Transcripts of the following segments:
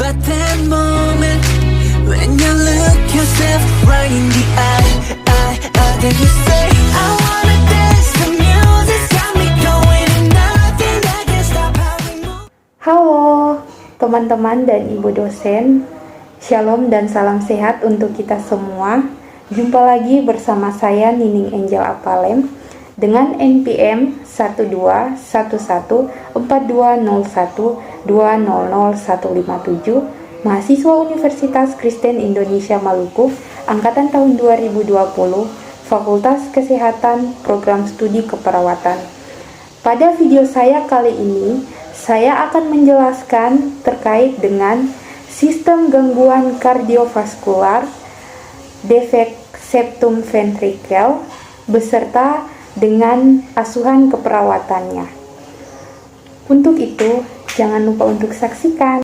about that moment when you look yourself right in the eye, then you say, I wanna dance, the music's got me going and nothing that can stop how we move. Halo teman-teman dan ibu dosen, shalom dan salam sehat untuk kita semua. Jumpa lagi bersama saya Nining Angel Apalem dengan NPM 1214201200157, mahasiswa Universitas Kristen Indonesia Maluku, angkatan tahun 2020, Fakultas Kesehatan, Program Studi Keperawatan. Pada video saya kali ini, saya akan menjelaskan terkait dengan sistem gangguan kardiovaskular, defek septum ventrikel, beserta dengan asuhan keperawatannya. Untuk itu, jangan lupa untuk saksikan.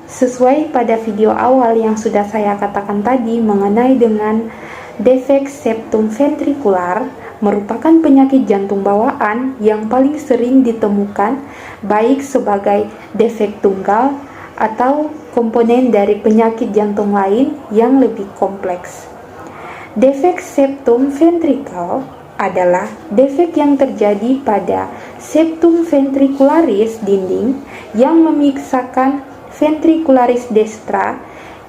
Sesuai pada video awal yang sudah saya katakan tadi mengenai dengan defek septum ventrikular, merupakan penyakit jantung bawaan yang paling sering ditemukan, baik sebagai defek tunggal atau komponen dari penyakit jantung lain yang lebih kompleks. Defek septum ventrikel adalah defek yang terjadi pada septum ventricularis dinding yang memisahkan ventricularis destra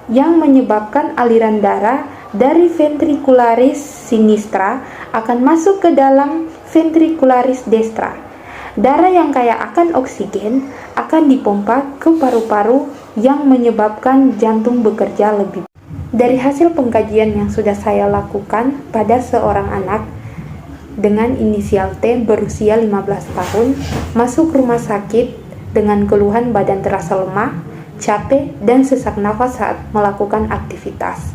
yang menyebabkan aliran darah dari ventricularis sinistra akan masuk ke dalam ventricularis destra. Darah yang kaya akan oksigen akan dipompa ke paru-paru yang menyebabkan jantung bekerja lebih. Dari hasil pengkajian yang sudah saya lakukan pada seorang anak dengan inisial T berusia 15 tahun, masuk rumah sakit dengan keluhan badan terasa lemah, capek, dan sesak nafas saat melakukan aktivitas.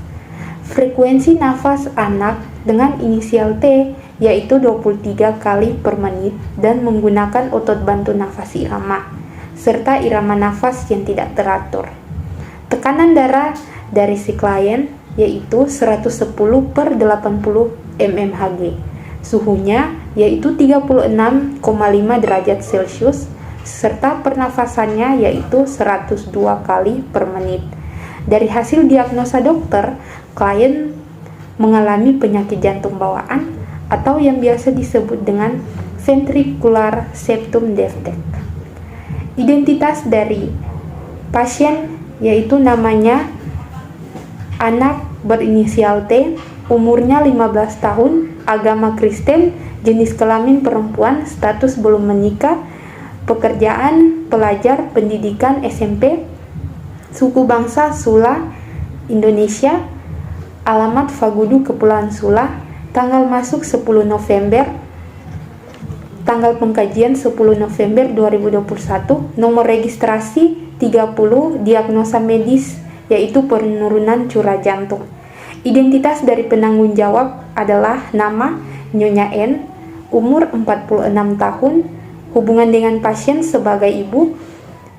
Frekuensi nafas anak dengan inisial T yaitu 23 kali per menit dan menggunakan otot bantu nafas irama, serta irama nafas yang tidak teratur. Tekanan darah dari si klien yaitu 110 per 80 mmHg. Suhunya yaitu 36,5 derajat Celcius, serta pernafasannya yaitu 102 kali per menit. Dari hasil diagnosa dokter, klien mengalami penyakit jantung bawaan atau yang biasa disebut dengan ventricular septum defect. Identitas dari pasien yaitu namanya anak berinisial T, umurnya 15 tahun, agama Kristen, jenis kelamin perempuan, status belum menikah, pekerjaan pelajar pendidikan SMP, suku bangsa Sula, Indonesia, alamat Fagudu, Kepulauan Sula, tanggal masuk 10 November, tanggal pengkajian 10 November 2021, nomor registrasi 30, diagnosa medis yaitu penurunan curah jantung. Identitas dari penanggung jawab adalah nama Nyonya N, umur 46 tahun, hubungan dengan pasien sebagai ibu,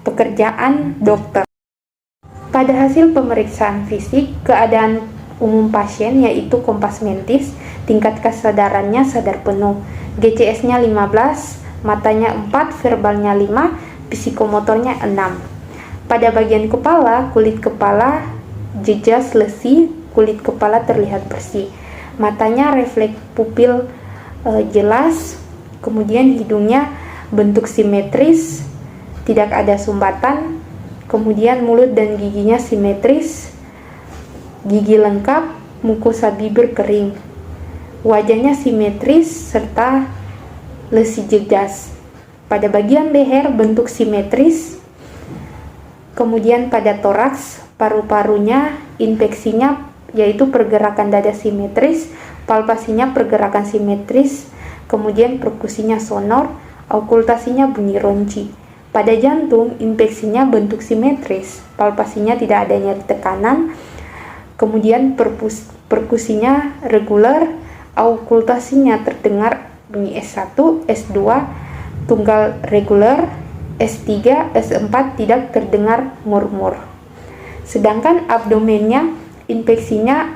pekerjaan dokter. Pada hasil pemeriksaan fisik, keadaan umum pasien yaitu kompas mentis, tingkat kesadarannya sadar penuh, GCS-nya 15, matanya 4, verbalnya 5, psikomotornya 6. Pada bagian kepala, kulit kepala jejas lesi, kulit kepala terlihat bersih, matanya refleks pupil jelas, kemudian hidungnya bentuk simetris, tidak ada sumbatan, kemudian mulut dan giginya simetris, gigi lengkap, mukosa bibir kering, wajahnya simetris serta lesi jejas. Pada bagian leher bentuk simetris, kemudian pada toraks, paru-parunya, infeksinya yaitu pergerakan dada simetris, palpasinya pergerakan simetris, kemudian perkusinya sonor, okultasinya bunyi ronci. Pada jantung, infeksinya bentuk simetris, palpasinya tidak ada nyeri tekanan, kemudian perkusinya reguler, okultasinya terdengar bunyi S1, S2, tunggal reguler, S3, S4 tidak terdengar murmur. Sedangkan abdomennya, infeksinya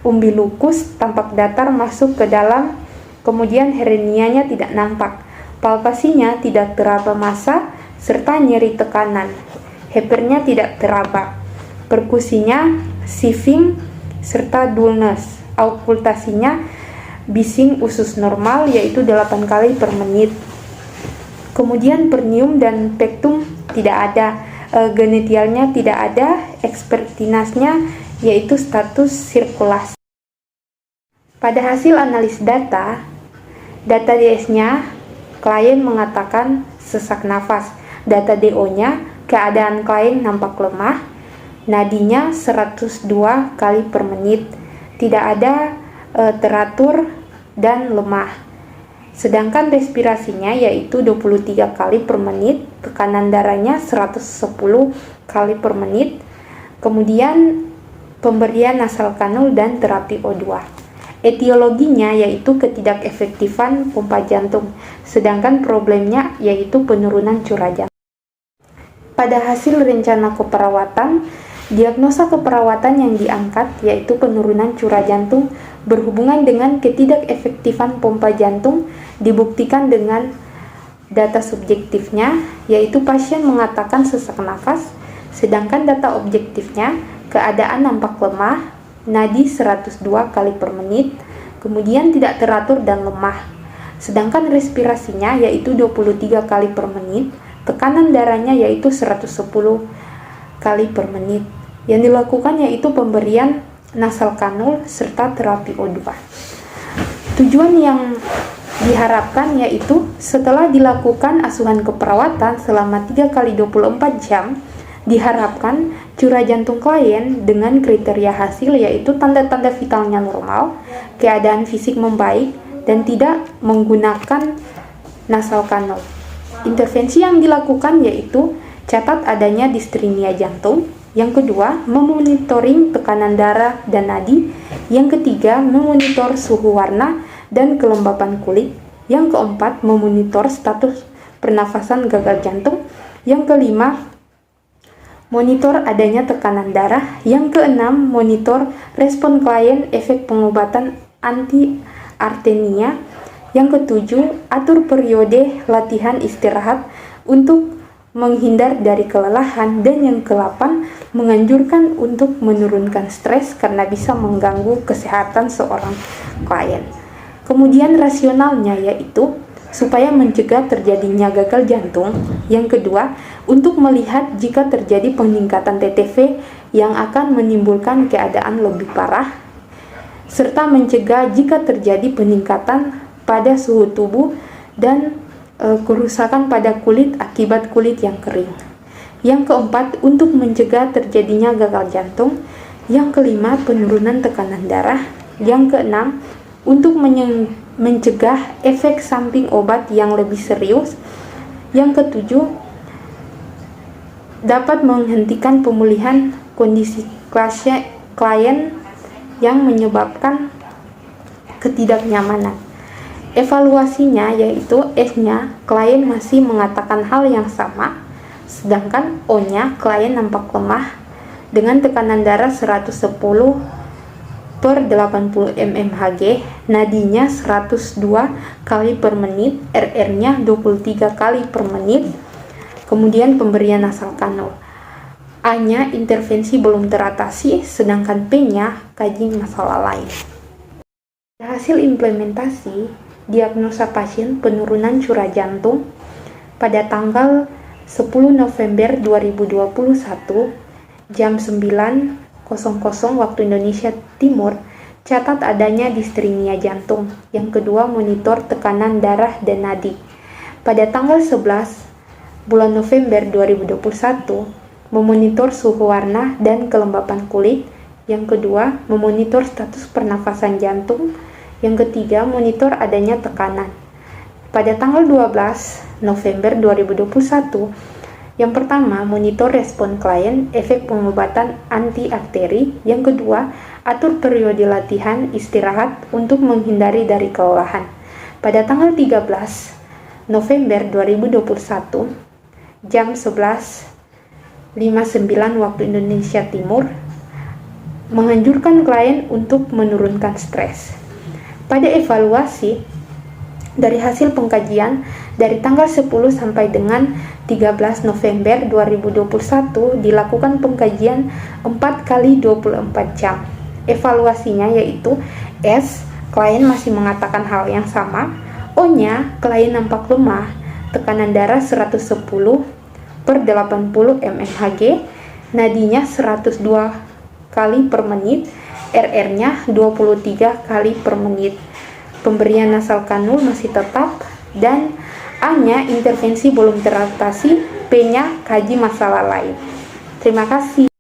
umbilicus tampak datar masuk ke dalam, kemudian hernianya tidak nampak. Palpasinya tidak teraba massa, serta nyeri tekanan. Hypernya tidak teraba. Perkusinya sifting serta dullness. Auskultasinya bising usus normal yaitu 8 kali per menit. Kemudian pernium dan pektum tidak ada. Genetialnya tidak ada. Ekspertinasnya yaitu status sirkulasi. Pada hasil analis data DS-nya klien mengatakan sesak nafas. Data DO-nya keadaan klien nampak lemah. Nadinya 102 kali per menit. Tidak ada teratur dan lemah. Sedangkan respirasinya yaitu 23 kali per menit. Tekanan darahnya 110 kali per menit. Kemudian pemberian nasal kanul dan terapi O2. Etiologinya yaitu ketidakefektifan pompa jantung, sedangkan problemnya yaitu penurunan curah jantung. Pada hasil rencana keperawatan, diagnosa keperawatan yang diangkat yaitu penurunan curah jantung berhubungan dengan ketidakefektifan pompa jantung dibuktikan dengan data subjektifnya yaitu pasien mengatakan sesak nafas, sedangkan data objektifnya keadaan nampak lemah, nadi 102 kali per menit, kemudian tidak teratur dan lemah. Sedangkan respirasinya yaitu 23 kali per menit, tekanan darahnya yaitu 110 kali per menit. Yang dilakukan yaitu pemberian nasal kanul serta terapi O2. Tujuan yang diharapkan yaitu setelah dilakukan asuhan keperawatan selama 3 kali 24 jam, diharapkan curah jantung klien dengan kriteria hasil yaitu tanda-tanda vitalnya normal, keadaan fisik membaik, dan tidak menggunakan nasal kanul. Intervensi yang dilakukan yaitu catat adanya distrenia jantung. Yang kedua, memonitoring tekanan darah dan nadi. Yang ketiga, memonitor suhu warna dan kelembapan kulit. Yang keempat, memonitor status pernafasan gagal jantung. Yang kelima, monitor adanya tekanan darah. Yang keenam, monitor respon klien efek pengobatan anti-artenia. Yang ketujuh, atur periode latihan istirahat untuk menghindar dari kelelahan. Dan yang ke-8, menganjurkan untuk menurunkan stres karena bisa mengganggu kesehatan seorang klien. Kemudian rasionalnya yaitu supaya mencegah terjadinya gagal jantung. Yang kedua, untuk melihat jika terjadi peningkatan TTV yang akan menimbulkan keadaan lebih parah, serta mencegah jika terjadi peningkatan pada suhu tubuh dan kerusakan pada kulit akibat kulit yang kering. Yang keempat, untuk mencegah terjadinya gagal jantung. Yang kelima, penurunan tekanan darah. Yang keenam, untuk mencegah efek samping obat yang lebih serius. Yang ketujuh, dapat menghentikan pemulihan kondisi klien yang menyebabkan ketidaknyamanan. Evaluasinya yaitu S-nya, klien masih mengatakan hal yang sama, sedangkan O-nya, klien nampak lemah dengan tekanan darah 110 per 80 mmHg, nadinya 102 kali per menit, RR-nya 23 kali per menit, kemudian pemberian nasal kanul. A-nya, intervensi belum teratasi, sedangkan P-nya, kaji masalah lain. Hasil implementasi, diagnosa pasien penurunan curah jantung pada tanggal 10 November 2021 jam 9.00 waktu Indonesia Timur, catat adanya distrenia jantung. Yang kedua, monitor tekanan darah dan nadi. Pada tanggal 11 bulan November 2021, memonitor suhu warna dan kelembapan kulit. Yang kedua, memonitor status pernafasan jantung. Yang ketiga, monitor adanya tekanan. Pada tanggal 12 November 2021, yang pertama, monitor respon klien efek pengobatan anti-arteri. Yang kedua, atur periode latihan istirahat untuk menghindari dari kelelahan. Pada tanggal 13 November 2021, jam 11.59 waktu Indonesia Timur, menganjurkan klien untuk menurunkan stres. Pada evaluasi, dari hasil pengkajian, Dari tanggal 10 sampai dengan 13 November 2021 dilakukan pengkajian 4 kali 24 jam. Evaluasinya yaitu S. Klien masih mengatakan hal yang sama. O-nya, klien nampak lemah, tekanan darah 110/80 mmHg, nadinya 102 kali per menit, RR-nya 23 kali per menit. Pemberian nasal kanul masih tetap, dan A-nya intervensi belum teratasi, P-nya kaji masalah lain. Terima kasih.